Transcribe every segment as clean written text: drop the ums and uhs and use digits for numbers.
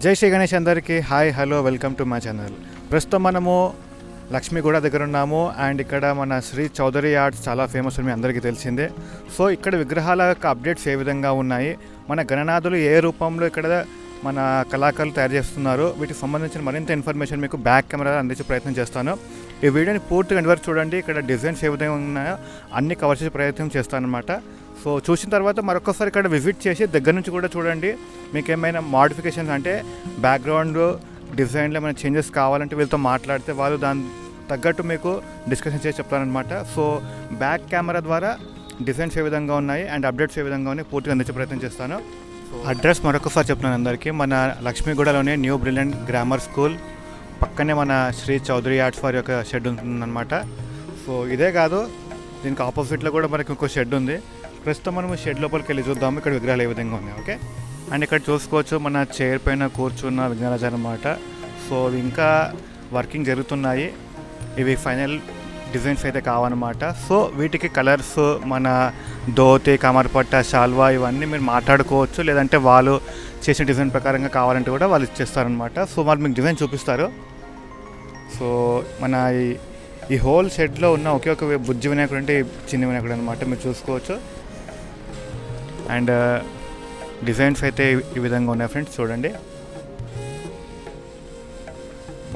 జై శ్రీ గణేష్ అందరికీ hi hello welcome to my channel. ప్రస్తుతం మనము లక్ష్మీగూడ దగ్గర ఉన్నాము. అండ్ ఇక్కడ మన శ్రీ చౌదరి ఆర్ట్స్ చాలా ఫేమస్ అని మీ అందరికీ తెలిసిందే. సో ఇక్కడ విగ్రహాల యొక్క అప్డేట్స్ ఏ విధంగా ఉన్నాయి, మన గణనాథులు ఏ రూపంలో ఇక్కడ మన కళాకారులు తయారు చేస్తున్నారు, వీటికి సంబంధించిన మరింత ఇన్ఫర్మేషన్ మీకు బ్యాక్ కెమెరా అందించే ప్రయత్నం చేస్తాను. ఈ వీడియోని పూర్తిగా ఎండ్ వరకు చూడండి. ఇక్కడ డిజైన్స్ ఏ విధంగా ఉన్నాయో అన్ని కవర్ చేసే ప్రయత్నం చేస్తానన్నమాట. సో చూసిన తర్వాత మరొకసారి ఇక్కడ విజిట్ చేసి దగ్గర నుంచి కూడా చూడండి. మీకు ఏమైనా మోడిఫికేషన్స్ అంటే బ్యాక్గ్రౌండ్ డిజైన్లో ఏమైనా చేంజెస్ కావాలంటే వీళ్ళతో మాట్లాడితే వాళ్ళు దాని తగ్గట్టు మీకు డిస్కషన్ చేసి చెప్తారనమాట. సో బ్యాక్ కెమెరా ద్వారా డిజైన్స్ ఏ విధంగా ఉన్నాయి అండ్ అప్డేట్స్ ఏ విధంగా ఉన్నాయి పూర్తిగా అందించే ప్రయత్నం చేస్తాను. అడ్రస్ మరొకసారి చెప్తున్నాను అందరికీ. మన లక్ష్మీగూడలోనే న్యూ బ్రిలియంట్ గ్రామర్ స్కూల్ పక్కనే మన శ్రీ చౌదరి ఆర్ట్స్ వారి యొక్క షెడ్ ఉంటుందన్నమాట. సో ఇదే కాదు, దీనికి ఆపోజిట్లో కూడా మనకి ఇంకో షెడ్ ఉంది. ప్రస్తుతం మనం షెడ్ లోపలికి వెళ్ళి చూద్దాము ఇక్కడ విగ్రహాలు ఏ విధంగా ఉన్నాయి. ఓకే, అండ్ ఇక్కడ చూసుకోవచ్చు మన చైర్ పైన కూర్చున్న విగ్రహాలు అన్నమాట. సో ఇంకా వర్కింగ్ జరుగుతున్నాయి. ఇవి ఫైనల్ డిజైన్స్ అయితే కావన్నమాట. సో వీటికి కలర్స్ మన ధోతి, కమర్పట్ట, షాల్వా ఇవన్నీ మీరు మాట్లాడుకోవచ్చు. లేదంటే వాళ్ళు చేసిన డిజైన్ ప్రకారంగా కావాలంటే కూడా వాళ్ళు ఇచ్చేస్తారనమాట. సో వాళ్ళు మీకు డిజైన్ చూపిస్తారు. సో మన ఈ హోల్ షెడ్లో ఉన్న ఒకే ఒక బుజ్జి వినాయకుడు అంటే చిన్న వినాయకుడు అనమాట, మీరు చూసుకోవచ్చు. అండ్ డిజైన్స్ అయితే ఈ విధంగా ఉన్నాయి ఫ్రెండ్స్, చూడండి.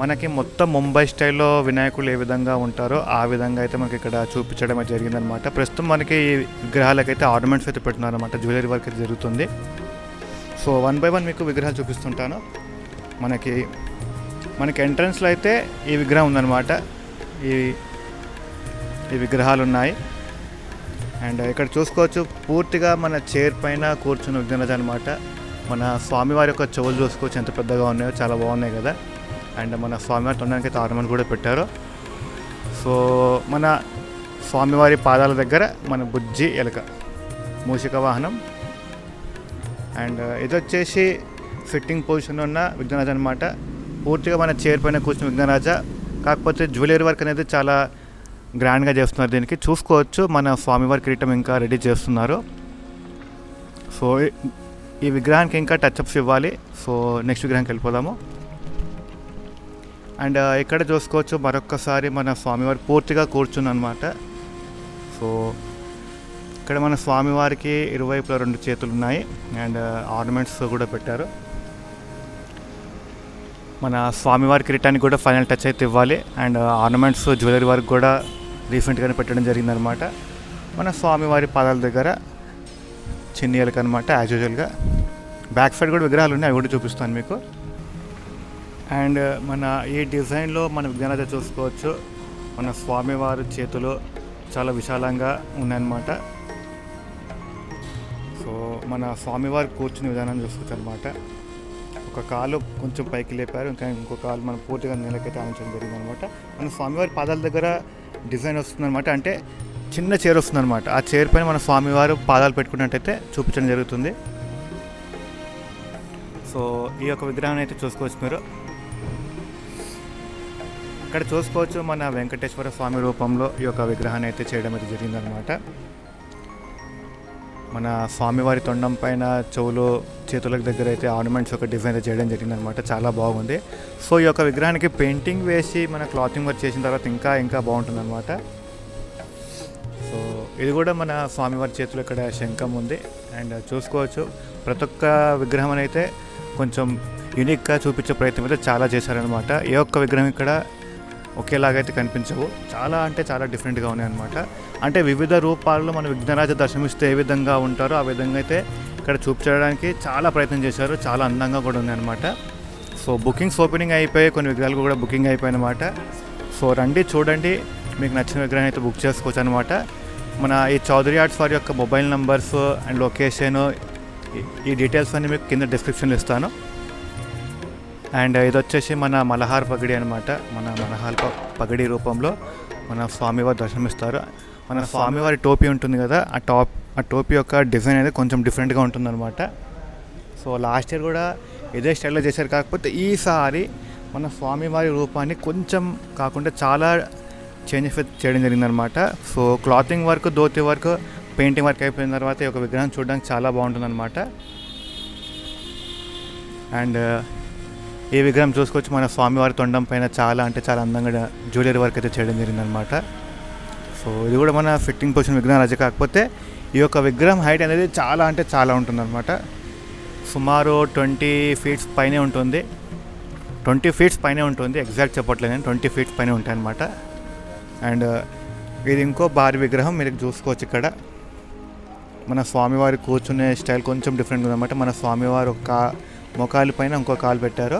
మనకి మొత్తం ముంబై స్టైల్లో వినాయకులు ఏ విధంగా ఉంటారో ఆ విధంగా అయితే మనకి ఇక్కడ చూపించడం జరిగిందనమాట. ప్రస్తుతం మనకి ఈ విగ్రహాలకైతే ఆర్నమెంట్స్ అయితే పెడుతున్నారు అనమాట, జ్యువెలరీ వర్క్ అయితే జరుగుతుంది. సో 1 by 1 మీకు విగ్రహాలు చూపిస్తుంటాను. మనకి ఎంట్రన్స్లో అయితే ఈ విగ్రహం ఉందన్నమాట. ఈ విగ్రహాలు ఉన్నాయి. అండ్ ఇక్కడ చూసుకోవచ్చు పూర్తిగా మన చైర్ పైన కూర్చున్న విగ్రహాలు అనమాట. మన స్వామివారి యొక్క చెవులు చూసుకోవచ్చు ఎంత పెద్దగా ఉన్నాయో, చాలా బాగున్నాయి కదా. అండ్ మన స్వామివారి తొండడానికి అయితే ఆర్నమెంట్ కూడా పెట్టారు. సో మన స్వామివారి పాదాల దగ్గర మన బుజ్జి ఎలుక మూషిక వాహనం. అండ్ ఇది వచ్చేసి ఫిట్టింగ్ పొజిషన్లో ఉన్న విఘ్నరాజ అనమాట. పూర్తిగా మన చైర్ పైన కూర్చున్న విఘ్నరాజ, కాకపోతే జ్యువెలరీ వర్క్ అనేది చాలా గ్రాండ్గా చేస్తున్నారు. దీనికి చూసుకోవచ్చు మన స్వామివారి కిరీటం ఇంకా రెడీ చేస్తున్నారు. సో ఈ విగ్రహానికి ఇంకా టచ్అప్స్ ఇవ్వాలి. సో నెక్స్ట్ విగ్రహానికి వెళ్ళిపోదాము. అండ్ ఇక్కడ చూసుకోవచ్చు మరొక్కసారి మన స్వామివారి పూర్తిగా కూర్చుంది అనమాట. సో ఇక్కడ మన స్వామివారికి ఇరువైపులా 2 చేతులు ఉన్నాయి. అండ్ ఆర్నమెంట్స్ కూడా పెట్టారు. మన స్వామివారి కిరీటానికి కూడా ఫైనల్ టచ్ అయితే ఇవ్వాలి. అండ్ ఆర్నమెంట్స్ జ్యువెలరీ వర్క్ కూడా రీసెంట్గానే పెట్టడం జరిగిందనమాట. మన స్వామివారి పాదాల దగ్గర చిన్ని ఎలుక అనమాట యాజ్ యూజువల్గా. బ్యాక్ సైడ్ కూడా విగ్రహాలు ఉన్నాయి, అవి కూడా చూపిస్తాను మీకు. అండ్ మన ఈ డిజైన్లో మన విఘ్నరాజ చూసుకోవచ్చు. మన స్వామివారి చేతులు చాలా విశాలంగా ఉన్నాయన్నమాట. సో మన స్వామివారి కూర్చుని విధానం చూసుకోవచ్చు అనమాట. ఒక కాలు కొంచెం పైకి లేపారు, ఇంకా ఇంకో కాలు మనం పూర్తిగా నేలకైతే ఆనించడం జరిగింది అనమాట. మన స్వామివారి పాదాల దగ్గర డిజైన్ వస్తుందన్నమాట, అంటే చిన్న చైర్ వస్తుందన్నమాట. ఆ చైర్ పైన మన స్వామివారు పాదాలు పెట్టుకున్నట్టయితే చూపించడం జరుగుతుంది. సో ఈ యొక్క విగ్రహాన్ని అయితే చూసుకోవచ్చు మీరు. ఇక్కడ చూసుకోవచ్చు మన వెంకటేశ్వర స్వామి రూపంలో ఈ యొక్క విగ్రహాన్ని అయితే చేయడం అయితే జరిగిందనమాట. మన స్వామివారి తొండం పైన చెవులు, చేతులకు దగ్గర అయితే ఆర్నమెంట్స్ ఒక డిజైన్ అయితే చేయడం జరిగిందనమాట, చాలా బాగుంది. సో ఈ యొక్క విగ్రహానికి పెయింటింగ్ వేసి మన క్లాతింగ్ వర్క్ చేసిన తర్వాత ఇంకా బాగుంటుంది అనమాట. సో ఇది కూడా మన స్వామివారి చేతులు ఇక్కడ శంఖం ఉంది. అండ్ చూసుకోవచ్చు ప్రతి ఒక్క విగ్రహం అయితే కొంచెం యూనిక్గా చూపించే ప్రయత్నం అయితే చాలా చేశారనమాట. ఏ ఒక్క విగ్రహం ఇక్కడ ఒకేలాగైతే కనిపించవు, చాలా డిఫరెంట్గా ఉన్నాయి అనమాట. అంటే వివిధ రూపాల్లో మన విఘ్నరాజ దర్శనమిస్తే ఏ విధంగా ఉంటారో ఆ విధంగా అయితే ఇక్కడ చూపించడానికి చాలా ప్రయత్నం చేశారు. చాలా అందంగా కూడా ఉన్నాయన్నమాట. సో బుకింగ్స్ ఓపెనింగ్ అయిపోయి కొన్ని విగ్రహాలు కూడా బుకింగ్ అయిపోయాయి అనమాట. సో రండి చూడండి, మీకు నచ్చిన విగ్రహం అయితే బుక్ చేసుకోవచ్చు అనమాట. మన ఈ చౌదరి ఆర్ట్స్ వారి యొక్క మొబైల్ నెంబర్స్ అండ్ లొకేషన్ ఈ డీటెయిల్స్ అన్నీ మీకు కింద డిస్క్రిప్షన్లో ఇస్తాను. అండ్ ఇది వచ్చేసి మన మలహార్ పగడి అనమాట. మన మలహార్ పగడి రూపంలో మన స్వామివారి దర్శనమిస్తారు. మన స్వామివారి టోపీ ఉంటుంది కదా, ఆ టోపీ యొక్క డిజైన్ అనేది కొంచెం డిఫరెంట్గా ఉంటుందన్నమాట. సో లాస్ట్ ఇయర్ కూడా ఇదే స్టైల్లో చేశారు, కాకపోతే ఈసారి మన స్వామివారి రూపాన్ని కొంచెం కాకుండా చాలా చేంజెస్ చేయడం జరిగిందనమాట. So clothing work, dhoti work, painting work అయిపోయిన తర్వాత ఈ యొక్క విగ్రహం చూడడానికి చాలా బాగుంటుందన్నమాట. అండ్ ఈ విగ్రహం చూసుకోవచ్చు మన స్వామివారి తొండం పైన చాలా అంటే చాలా అందంగా జ్యువెలరీ వర్క్ అయితే చేయడం జరిగిందనమాట. సో ఇది కూడా మన ఫిట్టింగ్ పొజిషన్ విగ్రహరాజ. కాకపోతే ఈ యొక్క విగ్రహం హైట్ అనేది చాలా అంటే చాలా ఉంటుందన్నమాట. సుమారు 20 feet పైనే ఉంటుంది. 20 feet పైనే ఉంటుంది, ఎగ్జాక్ట్ చెప్పట్లేదు నేను, 20 feet పైనే ఉంటాయి అన్నమాట. అండ్ ఇది ఇంకో భారీ విగ్రహం మీరు చూసుకోవచ్చు. ఇక్కడ మన స్వామివారి కూర్చునే స్టైల్ కొంచెం డిఫరెంట్గా ఉందన్నమాట. మన స్వామివారు ఒక మోకాలు పైన ఇంకో కాలు పెట్టారు.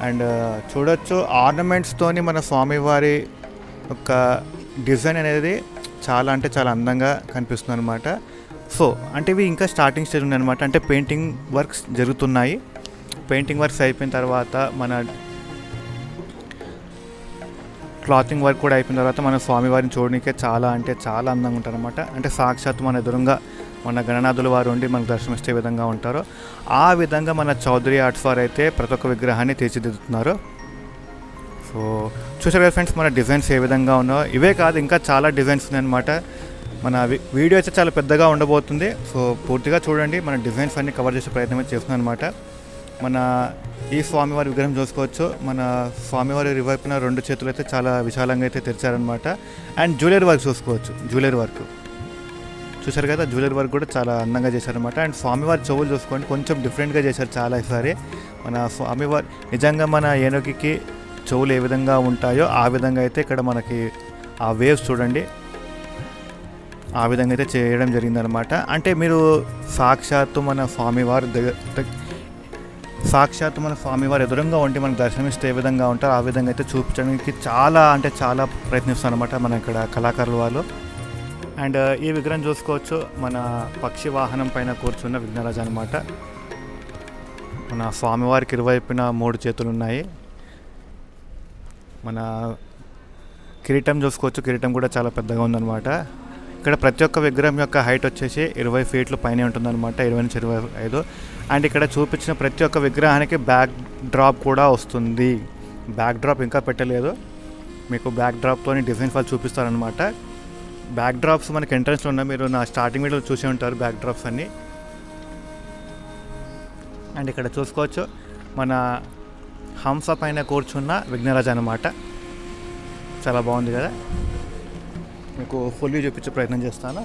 అండ్ చూడొచ్చు ఆర్నమెంట్స్తోని మన స్వామివారి యొక్క డిజైన్ అనేది చాలా అంటే చాలా అందంగా కనిపిస్తుంది అనమాట. సో అంటే ఇవి ఇంకా స్టార్టింగ్ స్టేజ్ ఉన్నాయన్నమాట. అంటే పెయింటింగ్ వర్క్స్ జరుగుతున్నాయి. పెయింటింగ్ వర్క్స్ అయిపోయిన తర్వాత మన క్లాతింగ్ వర్క్ కూడా అయిపోయిన తర్వాత మన స్వామివారిని చూడడానికే చాలా అంటే చాలా అందంగా ఉంటారనమాట. అంటే సాక్షాత్ మన ఎదురుగా మన గణనాథుల వారు ఉండి మనకు దర్శనమిచ్చే విధంగా ఉంటారో ఆ విధంగా మన చౌదరి ఆర్ట్స్ వారు అయితే ప్రతి ఒక్క విగ్రహాన్ని తీర్చిదిద్దుతున్నారు. సో చూసారు కదా ఫ్రెండ్స్ మన డిజైన్స్ ఏ విధంగా ఉన్నాయో. ఇవే కాదు ఇంకా చాలా డిజైన్స్ ఉన్నాయన్నమాట. మన వీడియో అయితే చాలా పెద్దగా ఉండబోతుంది. సో పూర్తిగా చూడండి. మన డిజైన్స్ అన్నీ కవర్ చేసే ప్రయత్నం అయితే చేస్తున్నాం అనమాట. మన ఈ స్వామివారి విగ్రహం చూసుకోవచ్చు. మన స్వామివారి ఇరువైపున 2 చేతులు అయితే చాలా విశాలంగా అయితే తెరిచారనమాట. అండ్ జ్యువెలరీ వర్క్ చూసుకోవచ్చు. జ్యువెలరీ వర్క్ చూసారు కదా, జ్యువెలరీ వర్క్ కూడా చాలా అందంగా చేశారనమాట. అండ్ స్వామివారి చెవులు చూసుకోండి, కొంచెం డిఫరెంట్గా చేశారు చాలా ఈసారి. మన స్వామివారి నిజంగా మన ఏనుగుకి చెవులు ఏ విధంగా ఉంటాయో ఆ విధంగా అయితే ఇక్కడ మనకి ఆ వేవ్స్ చూడండి, ఆ విధంగా అయితే చేయడం జరిగిందనమాట. అంటే మీరు సాక్షాత్తు మన స్వామివారి స్వామివారి ఎదురుగా ఉండి మనకు దర్శనమిస్తే ఏ విధంగా ఉంటారో ఆ విధంగా అయితే చూపించడానికి చాలా అంటే చాలా ప్రయత్నిస్తారు అనమాట మన ఇక్కడ కళాకారుల వాళ్ళు. అండ్ ఈ విగ్రహం చూసుకోవచ్చు. మన పక్షి వాహనం పైన కూర్చున్న విఘ్నరాజు అనమాట. మన స్వామివారికి ఇరువైపున 3 చేతులు ఉన్నాయి. మన కిరీటం చూసుకోవచ్చు. కిరీటం కూడా చాలా పెద్దగా ఉందన్నమాట. ఇక్కడ ప్రతి ఒక్క విగ్రహం యొక్క హైట్ వచ్చేసి 20 feet పైనే ఉంటుందన్నమాట, 20 నుంచి 25. అండ్ ఇక్కడ చూపించిన ప్రతి ఒక్క విగ్రహానికి బ్యాక్ డ్రాప్ కూడా వస్తుంది. బ్యాక్ డ్రాప్ ఇంకా పెట్టలేదు, మీకు బ్యాక్ డ్రాప్తో డిజైన్ ఫాల్ చూపిస్తారనమాట. బ్యాక్ డ్రాప్స్ మనకి ఎంట్రన్స్లో ఉన్నాయి, మీరు నా స్టార్టింగ్ వీడియోలో చూసే ఉంటారు బ్యాక్ డ్రాప్స్ అన్నీ. అండ్ ఇక్కడ చూసుకోవచ్చు మన హంస పైన కూర్చున్న విఘ్నరాజు అనమాట. చాలా బాగుంది కదా, మీకు ఫుల్ వ్యూ చూపించే ప్రయత్నం చేస్తాను.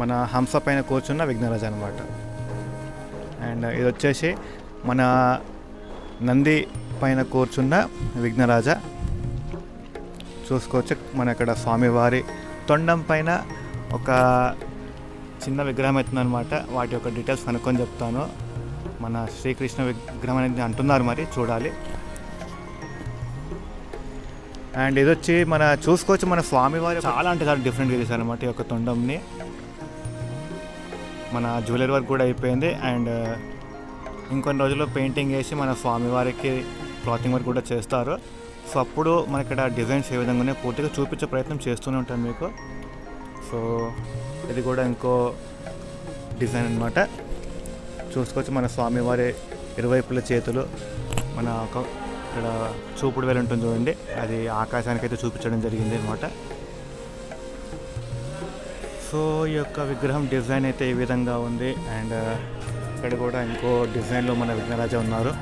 మన హంస పైన కూర్చున్న విఘ్నరాజు అనమాట. అండ్ ఇది వచ్చేసి మన నంది పైన కూర్చున్న విఘ్నరాజ చూసుకోవచ్చు. మన ఇక్కడ స్వామివారి తొండం పైన ఒక చిన్న విగ్రహం అవుతుందన్నమాట. వాటి యొక్క డీటెయిల్స్ కనుక్కొని చెప్తాను. మన శ్రీకృష్ణ విగ్రహం అనేది అంటున్నారు, మరి చూడాలి. అండ్ ఇది వచ్చి మన చూసుకోవచ్చు మన స్వామివారి చాలా అంటే చాలా డిఫరెంట్గా చేశారనమాట ఈ యొక్క తొండంని. మన జ్యువెలరీ వర్క్ కూడా అయిపోయింది. అండ్ ఇంకొన్ని రోజుల్లో పెయింటింగ్ వేసి మన స్వామివారికి క్లాతింగ్ వర్క్ కూడా చేస్తారు. సో అప్పుడు మన ఇక్కడ డిజైన్స్ ఏ విధంగా ఉన్నాయో పూర్తిగా చూపించే ప్రయత్నం చేస్తూనే ఉంటాను మీకు. సో ఇది కూడా ఇంకో డిజైన్ అనమాట. చూసుకోవచ్చు మన స్వామివారి ఇరువైపుల చేతులు, మన ఒక ఇక్కడ చూపుడు వేలు ఉంటుంది చూడండి, అది ఆకాశానికి అయితే చూపించడం జరిగింది అనమాట. సో ఈ యొక్క విగ్రహం డిజైన్ అయితే ఈ విధంగా ఉంది. అండ్ ఇక్కడ కూడా ఇంకో డిజైన్లో మన విఘ్నరాజ ఉన్నారు.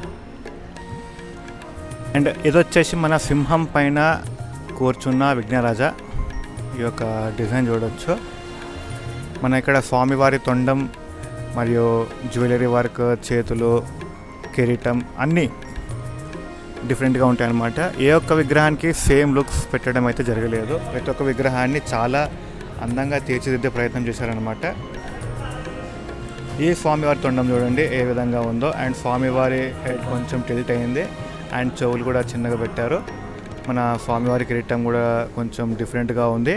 అండ్ ఇది వచ్చేసి మన సింహం పైన కూర్చున్న విఘ్నరాజ. ఈ యొక్క డిజైన్ చూడవచ్చు. మన ఇక్కడ స్వామివారి తొండం మరియు జ్యువెలరీ వర్క్, చేతులు, కిరీటం అన్నీ డిఫరెంట్గా ఉంటాయి అన్నమాట. ఏ ఒక్క విగ్రహానికి సేమ్ లుక్స్ పెట్టడం అయితే జరగలేదు. ప్రతి ఒక్క విగ్రహాన్ని చాలా అందంగా తీర్చిదిద్దే ప్రయత్నం చేశారనమాట. ఈ స్వామివారి తొండం చూడండి ఏ విధంగా ఉందో. అండ్ స్వామివారి హెడ్ కొంచెం టిల్ట్ అయింది. అండ్ చెవులు కూడా చిన్నగా పెట్టారు. మన స్వామివారి కిరీటం కూడా కొంచెం డిఫరెంట్గా ఉంది.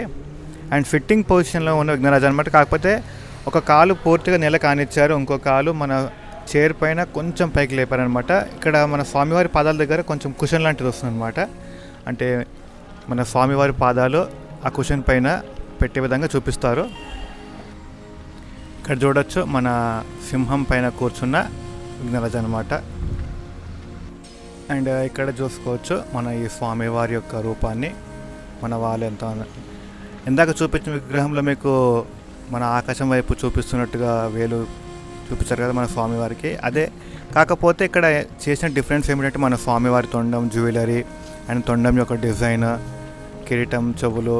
అండ్ ఫిట్టింగ్ పొజిషన్లో ఉన్న విఘ్నరాజు అనమాట. కాకపోతే ఒక కాలు పూర్తిగా నేల కానిచ్చారు, ఇంకో కాలు మన చైర్ పైన కొంచెం పైకి లేపారనమాట. ఇక్కడ మన స్వామివారి పాదాల దగ్గర కొంచెం కుషన్ లాంటిది వస్తుంది అనమాట. అంటే మన స్వామివారి పాదాలు ఆ కుషన్ పైన పెట్టే విధంగా చూపిస్తారు. ఇక్కడ చూడొచ్చు మన సింహం పైన కూర్చున్న విఘ్నరాజు అనమాట. అండ్ ఇక్కడ చూసుకోవచ్చు మన ఈ స్వామివారి యొక్క రూపాన్ని. మన వాళ్ళు ఎంత ఇందాక చూపించిన విగ్రహంలో మీకు మన ఆకాశం వైపు చూపిస్తున్నట్టుగా వేలు చూపించారు కదా మన స్వామివారికి. అదే కాకపోతే ఇక్కడ చేసిన డిఫరెన్స్ ఏమిటంటే మన స్వామివారి తొండం జ్యువెలరీ అండ్ తొండం యొక్క డిజైన్, కిరీటం, చెవులు,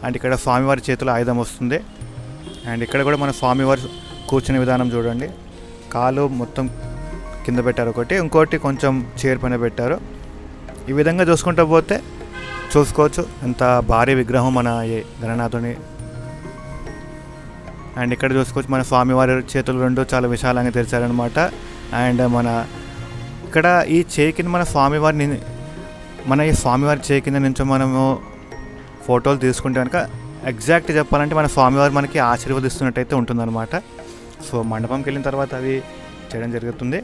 అండ్ ఇక్కడ స్వామివారి చేతిలో ఆయుధం వస్తుంది. అండ్ ఇక్కడ కూడా మన స్వామివారి కూర్చునే విధానం చూడండి, కాలు మొత్తం కింద పెట్టారు ఒకటి, ఇంకోటి కొంచెం చైర్ పైన పెట్టారు. ఈ విధంగా చూసుకుంటూ పోతే చూసుకోవచ్చు ఎంత భారీ విగ్రహం మన ఈ గణనాథుని. అండ్ ఇక్కడ చూసుకోవచ్చు మన స్వామివారి చేతులు రెండు చాలా విశాలంగా తెరిచారనమాట. అండ్ మన ఇక్కడ ఈ చేయి కింద మన ఈ స్వామివారి చేయి కింద నుంచి మనము ఫోటోలు తీసుకుంటే కనుక ఎగ్జాక్ట్ చెప్పాలంటే మన స్వామివారు మనకి ఆశీర్వదిస్తున్నట్టయితే ఉంటుందన్నమాట. సో మండపంకి వెళ్ళిన తర్వాత అవి చేయడం జరుగుతుంది.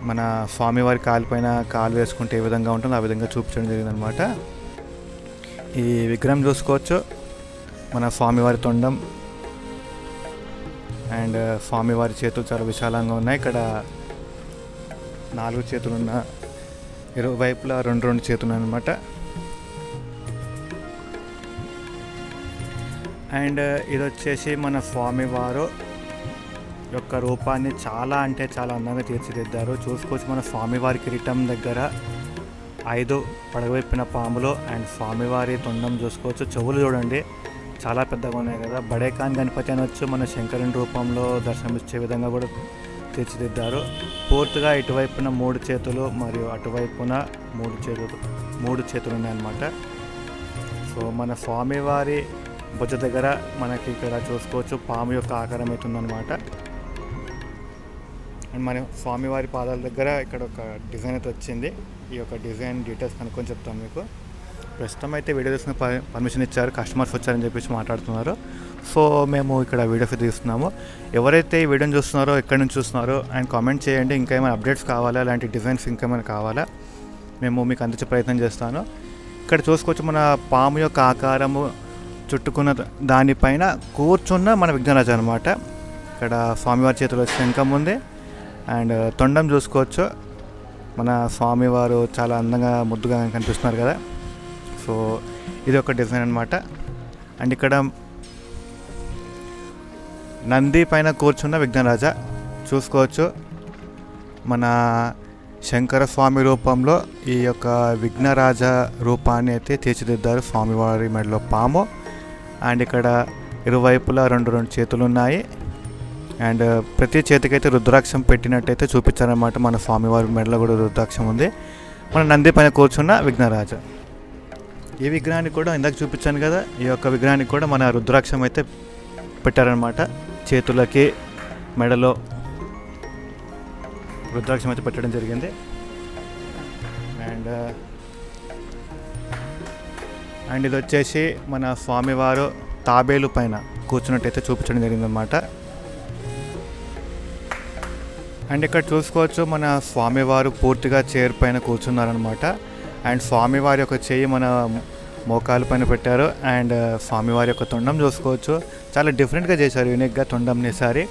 మన స్వామివారి కాలుపైన కాలు వేసుకుంటే ఏ విధంగా ఉంటుందో ఆ విధంగా చూపించడం జరిగిందనమాట. ఈ విగ్రహం చూసుకోవచ్చు మన స్వామివారి తొండం అండ్ స్వామివారి చేతులు చాలా విశాలంగా ఉన్నాయి. ఇక్కడ 4 చేతులు ఉన్న, ఇరువైపులా 2 చేతులు అనమాట. అండ్ ఇది వచ్చేసి మన స్వామివారు యొక్క రూపాన్ని చాలా అంటే చాలా అందంగా తీర్చిదిద్దారు. చూసుకోవచ్చు మన స్వామివారి కిరీటం దగ్గర 5 పడగవైపిన పాములు అండ్ స్వామివారి తొండం చూసుకోవచ్చు. చెవులు చూడండి చాలా పెద్దగా ఉన్నాయి కదా, బడేకాన్ గణపతి అనొచ్చు. మన శంకరుని రూపంలో దర్శనమిచ్చే విధంగా కూడా తీర్చిదిద్దారు. పూర్తిగా ఇటువైపున 3 చేతులు మరియు అటువైపున 3 చేతులు ఉన్నాయన్నమాట. సో మన స్వామివారి భుజ దగ్గర మనకి ఇక్కడ చూసుకోవచ్చు పాము యొక్క ఆకారం అవుతుందన్నమాట. అండ్ మన స్వామివారి పాదాల దగ్గర ఇక్కడ ఒక డిజైన్ అయితే వచ్చింది. ఈ యొక్క డిజైన్ డీటెయిల్స్ కనుక్కొని చెప్తాను మీకు. ప్రస్తుతం అయితే వీడియో తీసుకుని పర్మిషన్ ఇచ్చారు, కస్టమర్స్ వచ్చారని చెప్పేసి మాట్లాడుతున్నారు. సో మేము ఇక్కడ వీడియోస్ తీస్తున్నాము. ఎవరైతే ఈ వీడియోని చూస్తున్నారో ఎక్కడి నుంచి చూస్తున్నారో అండ్ కామెంట్ చేయండి, ఇంకా ఏమైనా అప్డేట్స్ కావాలా, అలాంటి డిజైన్స్ ఇంకేమైనా కావాలా మేము మీకు అందించే ప్రయత్నం చేస్తాను. ఇక్కడ చూసుకోవచ్చు మన పాము యొక్క ఆకారము చుట్టుకున్న దానిపైన కూర్చున్న మన విఘ్నరాజు అనమాట. ఇక్కడ స్వామివారి చేతిలో శంఖం ఉంది అండ్ తొండం చూసుకోవచ్చు. మన స్వామివారు చాలా అందంగా ముద్దుగా కనిపిస్తున్నారు కదా. సో ఇది ఒక డిజైన్ అనమాట. అండ్ ఇక్కడ నంది పైన కూర్చున్న విఘ్నరాజ చూసుకోవచ్చు. మన శంకర స్వామి రూపంలో ఈ యొక్క విఘ్నరాజ రూపాన్ని అయితే తీర్చిదిద్దారు. స్వామివారి మెడలో పాము అండ్ ఇక్కడ ఇరువైపులా 2 చేతులు ఉన్నాయి. అండ్ ప్రతి చేతికైతే రుద్రాక్షం పెట్టినట్టయితే చూపించారనమాట. మన స్వామివారి మెడలో కూడా రుద్రాక్షం ఉంది. మన నంది పైన కూర్చున్న విఘ్నరాజ. ఈ విగ్రహానికి కూడా ఇందాక చూపించాను కదా, ఈ యొక్క విగ్రహానికి కూడా మన రుద్రాక్షం అయితే పెట్టారనమాట. చేతులకి మెడలో రుద్రాక్షం అయితే పెట్టడం జరిగింది. అండ్ ఇది వచ్చేసి మన స్వామివారు తాబేలు పైన కూర్చున్నట్టయితే చూపించడం జరిగిందనమాట. అండ్ ఇక్కడ చూసుకోవచ్చు మన స్వామివారు పూర్తిగా చైర్ పైన కూర్చున్నారనమాట. అండ్ స్వామివారి యొక్క చెయ్యి మన మోకాలు పైన పెట్టారు. అండ్ స్వామివారి యొక్క తొండం చూసుకోవచ్చు, చాలా డిఫరెంట్గా చేశారు, యూనిక్గా తొండంని ఈసారి.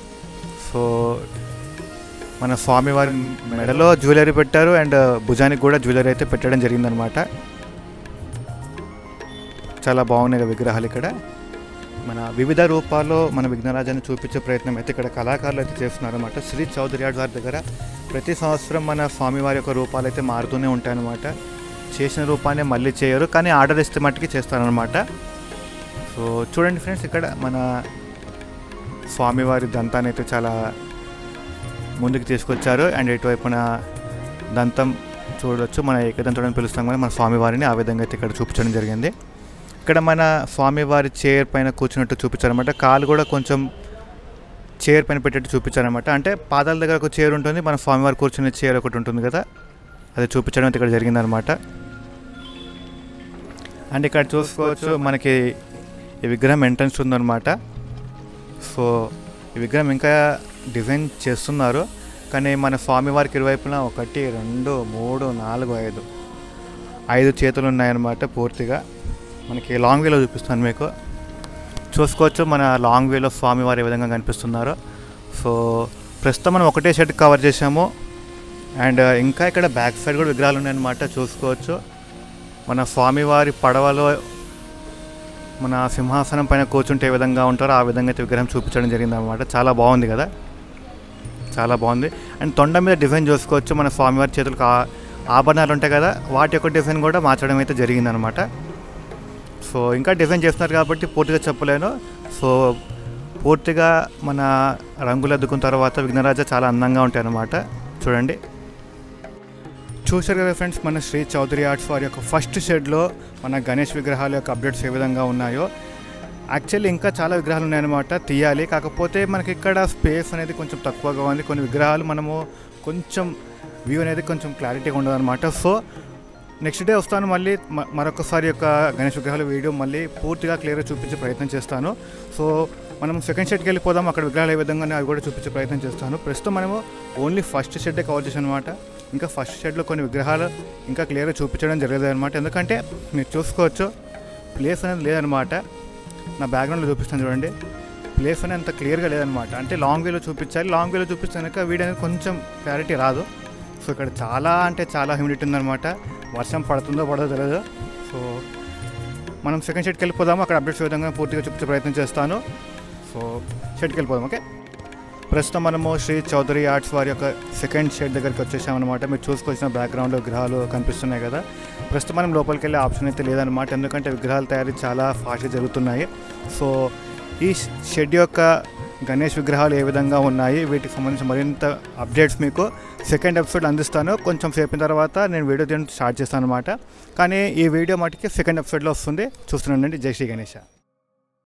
సో మన స్వామివారి మెడలో జ్యువెలరీ పెట్టారు అండ్ భుజానికి కూడా జ్యువెలరీ అయితే పెట్టడం జరిగిందనమాట. చాలా బాగున్నాయి విగ్రహాలు. ఇక్కడ మన వివిధ రూపాల్లో మన విఘ్నరాజాన్ని చూపించే ప్రయత్నం అయితే ఇక్కడ కళాకారులు అయితే చేస్తున్నారన్నమాట. శ్రీ చౌదరి యార్డ్స్ వారి దగ్గర ప్రతి సంవత్సరం మన స్వామివారి యొక్క రూపాలు అయితే మారుతూనే ఉంటాయన్నమాట. చేసిన రూపాన్ని మళ్ళీ చేయరు, కానీ ఆర్డర్ ఇస్తే మట్టుకి చేస్తారనమాట. సో చూడండి ఫ్రెండ్స్, ఇక్కడ మన స్వామివారి దంతాన్ని అయితే చాలా ముందుకు తీసుకొచ్చారు. అండ్ ఇటువైపున దంతం చూడవచ్చు, మన ఏకదంతుడని పిలుస్తాం కదా మన స్వామివారిని, ఆ విధంగా అయితే ఇక్కడ చూపించడం జరిగింది. ఇక్కడ మన స్వామివారి చైర్ పైన కూర్చున్నట్టు చూపించారనమాట. కాలు కూడా కొంచెం చైర్ పైన పెట్టేట్టు చూపించారనమాట. అంటే పాదాల దగ్గర ఒక చైర్ ఉంటుంది, మన స్వామివారి కూర్చునే చైర్ ఒకటి ఉంటుంది కదా, అది చూపించడం అయితే ఇక్కడ జరిగిందనమాట. అండ్ ఇక్కడ చూసుకోవచ్చు మనకి ఈ విగ్రహం ఎంట్రన్స్ ఉందన్నమాట. సో ఈ విగ్రహం ఇంకా డిజైన్ చేస్తున్నారు, కానీ మన స్వామివారికి ఇరువైపున 1 2 3 4 5 చేతులు ఉన్నాయన్నమాట. పూర్తిగా మనకి లాంగ్ వేలో చూపిస్తాను మీకు. చూసుకోవచ్చు మన లాంగ్ వేలో స్వామివారు ఏ విధంగా కనిపిస్తున్నారు. సో ప్రస్తుతం మనం ఒకటే షెడ్ కవర్ చేసాము. అండ్ ఇంకా ఇక్కడ బ్యాక్ సైడ్ కూడా విగ్రహాలు ఉన్నాయన్నమాట. చూసుకోవచ్చు మన స్వామివారి పడవలో మన సింహాసనం పైన కూర్చుంటే ఏ విధంగా ఉంటారో ఆ విధంగా అయితే విగ్రహం చూపించడం జరిగిందన్నమాట. చాలా బాగుంది కదా. చాలా బాగుంది. అండ్ తొండ మీద డిజైన్ చూసుకోవచ్చు. మన స్వామివారి చేతులకు ఆభరణాలు ఉంటాయి కదా, వాటి యొక్క డిజైన్ కూడా మార్చడం అయితే జరిగిందనమాట. సో ఇంకా డిజైన్ చేస్తున్నారు కాబట్టి పూర్తిగా చెప్పలేను. సో పూర్తిగా మన రంగులు అద్దుకున్న తర్వాత విఘ్నరాజ చాలా అందంగా ఉంటాయి అన్నమాట. చూడండి, చూశారు కదా ఫ్రెండ్స్, మన శ్రీ చౌదరి ఆర్ట్స్ వారి యొక్క ఫస్ట్ షెడ్లో మన గణేష్ విగ్రహాల యొక్క అప్డేట్స్ ఏ విధంగా ఉన్నాయో. యాక్చువల్లీ ఇంకా చాలా విగ్రహాలు ఉన్నాయన్నమాట, తీయాలి. కాకపోతే మనకి ఇక్కడ స్పేస్ అనేది కొంచెం తక్కువగా ఉంది. కొన్ని విగ్రహాలు మనము కొంచెం వ్యూ అనేది కొంచెం క్లారిటీగా ఉండదన్నమాట. సో నెక్స్ట్ డే వస్తాను, మళ్ళీ మరొకసారి యొక్క గణేష్ విగ్రహాల వీడియో మళ్ళీ పూర్తిగా క్లియర్గా చూపించే ప్రయత్నం చేస్తాను. సో మనం సెకండ్ షెడ్కి వెళ్ళిపోదాం, అక్కడ విగ్రహాలు ఏ విధంగా అవి కూడా చూపించే ప్రయత్నం చేస్తాను. ప్రస్తుతం మనము ఓన్లీ ఫస్ట్ షెడ్డే కవర్ చేసాం అనమాట. ఇంకా ఫస్ట్ షెడ్లో కొన్ని విగ్రహాలు ఇంకా క్లియర్గా చూపించడం జరగదు అనమాట. ఎందుకంటే మీరు చూసుకోవచ్చు, ప్లేస్ అనేది లేదనమాట. నా బ్యాక్గ్రౌండ్లో చూపిస్తాను చూడండి, ప్లేస్ అనేది అంత క్లియర్గా లేదనమాట. అంటే లాంగ్ వేలో చూపించాలి, లాంగ్ వేలో చూపిస్తాక వీడియో అనేది కొంచెం క్లారిటీ రాదు. సో ఇక్కడ చాలా అంటే చాలా హ్యూమిడిటీ ఉందన్నమాట. వర్షం పడుతుందో పడదో తెలియదు. సో మనం సెకండ్ షెడ్కి వెళ్ళిపోదాము, అక్కడ అప్డేట్స్ విధంగా పూర్తిగా చూపించే ప్రయత్నం చేస్తాను. సో షెడ్కి వెళ్ళిపోదాం. ఓకే, ప్రస్తుతం మనము శ్రీ చౌదరి ఆర్ట్స్ వారి యొక్క సెకండ్ షెడ్ దగ్గరికి వచ్చేసామన్నమాట. మీరు చూసుకొచ్చిన బ్యాక్గ్రౌండ్లో విగ్రహాలు కనిపిస్తున్నాయి కదా. ప్రస్తుతం మనం లోపలికి వెళ్ళే ఆప్షన్ అయితే లేదనమాట, ఎందుకంటే విగ్రహాల తయారీ చాలా ఫాస్ట్గా జరుగుతున్నాయి. సో ఈ షెడ్ యొక్క గణేష్ విగ్రహాలు ఏ విధంగా ఉన్నాయి, వీటికి సంబంధించి మరింత అప్డేట్స్ మీకు సెకండ్ ఎపిసోడ్ అందిస్తాను. కొంచెం సేపు తర్వాత నేను వీడియో తీయడం స్టార్ట్ చేస్తాను అనమాట. కానీ ఈ వీడియో మటుకి సెకండ్ ఎపిసోడ్లో వస్తుంది, చూస్తున్నానండి. జై శ్రీ గణేష.